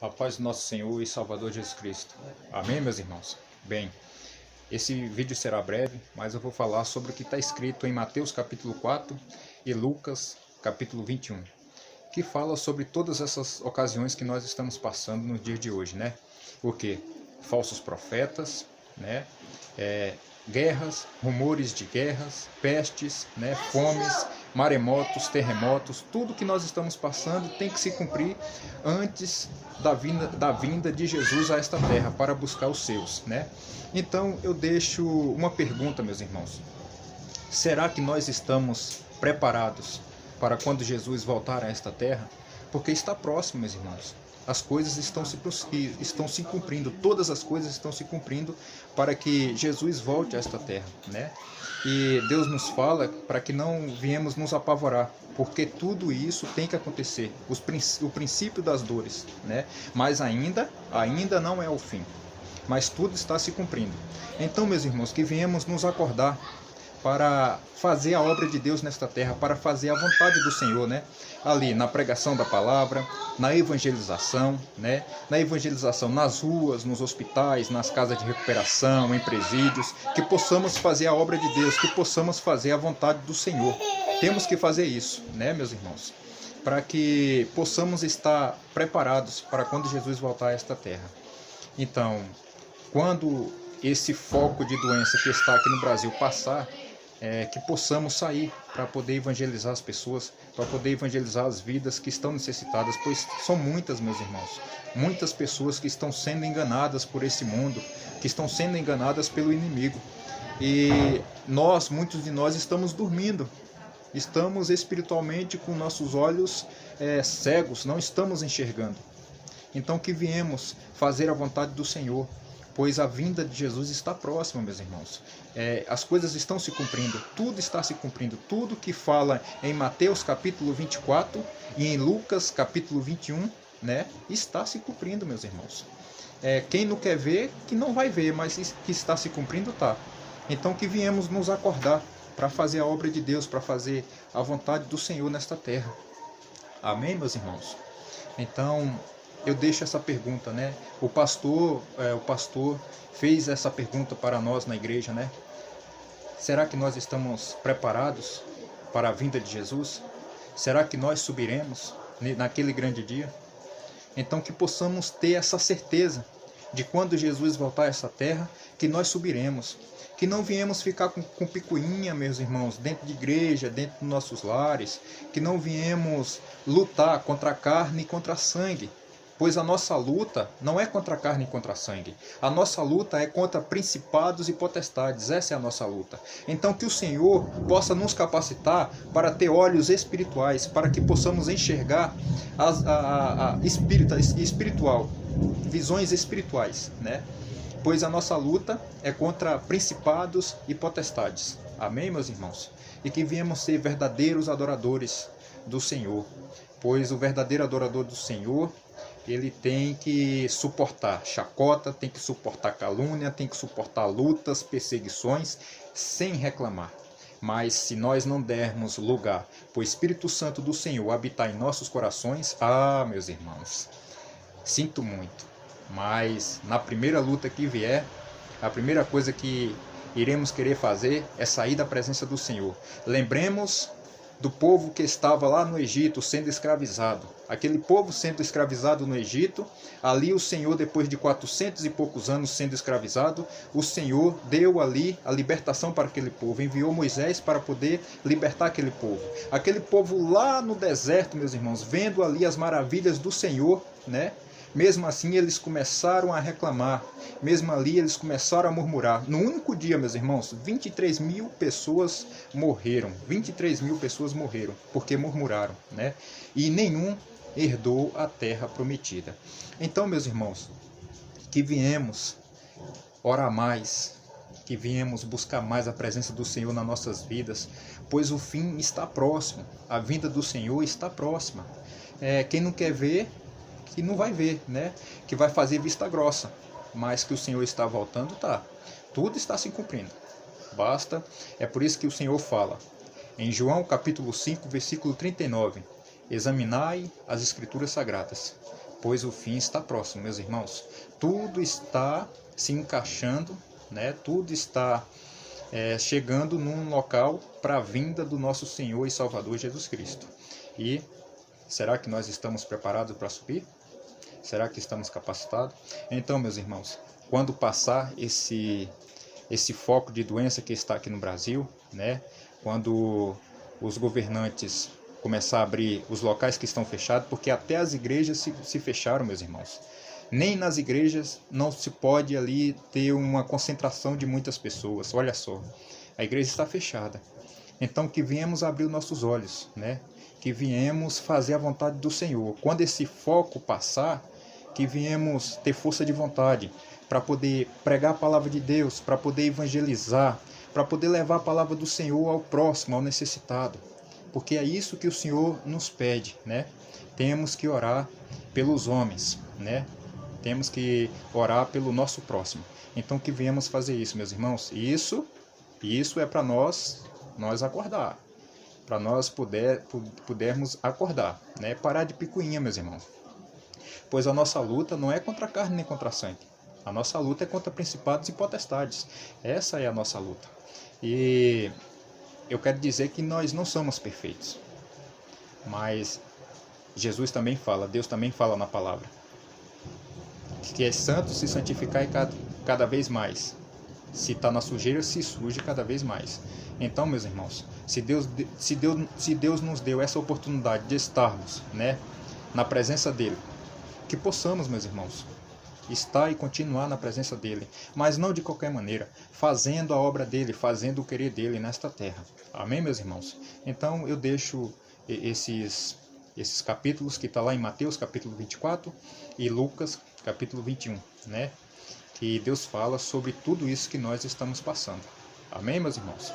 A paz do nosso Senhor e Salvador Jesus Cristo. Amém, meus irmãos? Bem, esse vídeo será breve, mas eu vou falar sobre o que está escrito em Mateus capítulo 4 e Lucas capítulo 21, que fala sobre todas essas ocasiões que nós estamos passando no dia de hoje, né? O que? Falsos profetas, né? Guerras, rumores de guerras, pestes, né? Fomes, maremotos, terremotos, tudo que nós estamos passando tem que se cumprir antes da vinda de Jesus a esta terra para buscar os seus, né? Então eu deixo uma pergunta, meus irmãos. Será que nós estamos preparados para quando Jesus voltar a esta terra? Porque está próximo, meus irmãos. As coisas estão se cumprindo, todas as coisas estão se cumprindo para que Jesus volte a esta terra, né? E Deus nos fala para que não viemos nos apavorar, porque tudo isso tem que acontecer, o princípio das dores, né? Mas ainda não é o fim, mas tudo está se cumprindo. Então, meus irmãos, que viemos nos acordar para fazer a obra de Deus nesta terra, para fazer a vontade do Senhor, né? Ali na pregação da palavra, na evangelização, né? Na evangelização nas ruas, nos hospitais, nas casas de recuperação, em presídios, que possamos fazer a obra de Deus, que possamos fazer a vontade do Senhor. Temos que fazer isso, né, meus irmãos? Para que possamos estar preparados para quando Jesus voltar a esta terra. Então, quando esse foco de doença que está aqui no Brasil passar, que possamos sair para poder evangelizar as pessoas, para poder evangelizar as vidas que estão necessitadas, pois são muitas, meus irmãos, muitas pessoas que estão sendo enganadas por esse mundo, que estão sendo enganadas pelo inimigo. E muitos de nós estamos dormindo, estamos espiritualmente com nossos olhos cegos, não estamos enxergando. Então que viemos fazer a vontade do Senhor, pois a vinda de Jesus está próxima, meus irmãos. As coisas estão se cumprindo, tudo está se cumprindo. Tudo que fala em Mateus capítulo 24 e em Lucas capítulo 21, né, está se cumprindo, meus irmãos. Quem não quer ver, que não vai ver, mas que está se cumprindo, está. Então que viemos nos acordar para fazer a obra de Deus, para fazer a vontade do Senhor nesta terra. Amém, meus irmãos? Então eu deixo essa pergunta, né? O pastor fez essa pergunta para nós na igreja, né? Será que nós estamos preparados para a vinda de Jesus? Será que nós subiremos naquele grande dia? Então que possamos ter essa certeza de quando Jesus voltar a essa terra, que nós subiremos. Que não viemos ficar com picuinha, meus irmãos, dentro de igreja, dentro dos nossos lares. Que não viemos lutar contra a carne e contra sangue. Pois a nossa luta não é contra a carne e contra a sangue. A nossa luta é contra principados e potestades. Essa é a nossa luta. Então que o Senhor possa nos capacitar para ter olhos espirituais, para que possamos enxergar espiritual, visões espirituais, né? Pois a nossa luta é contra principados e potestades. Amém, meus irmãos? E que viemos ser verdadeiros adoradores do Senhor. Pois o verdadeiro adorador do Senhor, ele tem que suportar chacota, tem que suportar calúnia, tem que suportar lutas, perseguições, sem reclamar. Mas se nós não dermos lugar para o Espírito Santo do Senhor habitar em nossos corações, meus irmãos, sinto muito, mas na primeira luta que vier, a primeira coisa que iremos querer fazer é sair da presença do Senhor. Lembremos do povo que estava lá no Egito sendo escravizado. Aquele povo sendo escravizado no Egito, ali o Senhor, depois de 400 e poucos anos sendo escravizado, o Senhor deu ali a libertação para aquele povo, enviou Moisés para poder libertar aquele povo. Aquele povo lá no deserto, meus irmãos, vendo ali as maravilhas do Senhor, né? Mesmo assim eles começaram a reclamar, mesmo ali eles começaram a murmurar. No único dia, meus irmãos, 23 mil pessoas morreram. 23 mil pessoas morreram porque murmuraram, né? E nenhum herdou a terra prometida. Então, meus irmãos, que viemos orar mais, que viemos buscar mais a presença do Senhor nas nossas vidas, pois o fim está próximo, a vinda do Senhor está próxima. Quem não quer ver, que não vai ver, né? Que vai fazer vista grossa, mas que o Senhor está voltando, tá? Tudo está se cumprindo. Basta, é por isso que o Senhor fala, em João capítulo 5, versículo 39, examinai as Escrituras Sagradas, pois o fim está próximo, meus irmãos. Tudo está se encaixando, né? Tudo está chegando num local para a vinda do nosso Senhor e Salvador Jesus Cristo. E será que nós estamos preparados para subir? Será que estamos capacitados? Então, meus irmãos, quando passar esse foco de doença que está aqui no Brasil, né? Quando os governantes começar a abrir os locais que estão fechados, porque até as igrejas se fecharam, meus irmãos. Nem nas igrejas não se pode ali ter uma concentração de muitas pessoas. Olha só, a igreja está fechada. Então que viemos abrir os nossos olhos, né? Que viemos fazer a vontade do Senhor. Quando esse foco passar, que viemos ter força de vontade para poder pregar a palavra de Deus, para poder evangelizar, para poder levar a palavra do Senhor ao próximo, ao necessitado. Porque é isso que o Senhor nos pede, né? Temos que orar pelos homens, né? Temos que orar pelo nosso próximo. Então que viemos fazer isso, meus irmãos. Isso é para nós acordar. Para nós pudermos acordar, né? Parar de picuinha, meus irmãos. Pois a nossa luta não é contra a carne nem contra a sangue. A nossa luta é contra principados e potestades. Essa é a nossa luta. E eu quero dizer que nós não somos perfeitos. Mas Jesus também fala, Deus também fala na palavra. Que é santo se santificar cada vez mais. Se está na sujeira, se suje cada vez mais. Então, meus irmãos, se Deus nos deu essa oportunidade de estarmos, né, na presença dele, que possamos, meus irmãos, estar e continuar na presença dele, mas não de qualquer maneira, fazendo a obra dele, fazendo o querer dele nesta terra. Amém, meus irmãos? Então eu deixo esses capítulos que está lá em Mateus capítulo 24 e Lucas capítulo 21, né? Que Deus fala sobre tudo isso que nós estamos passando. Amém, meus irmãos?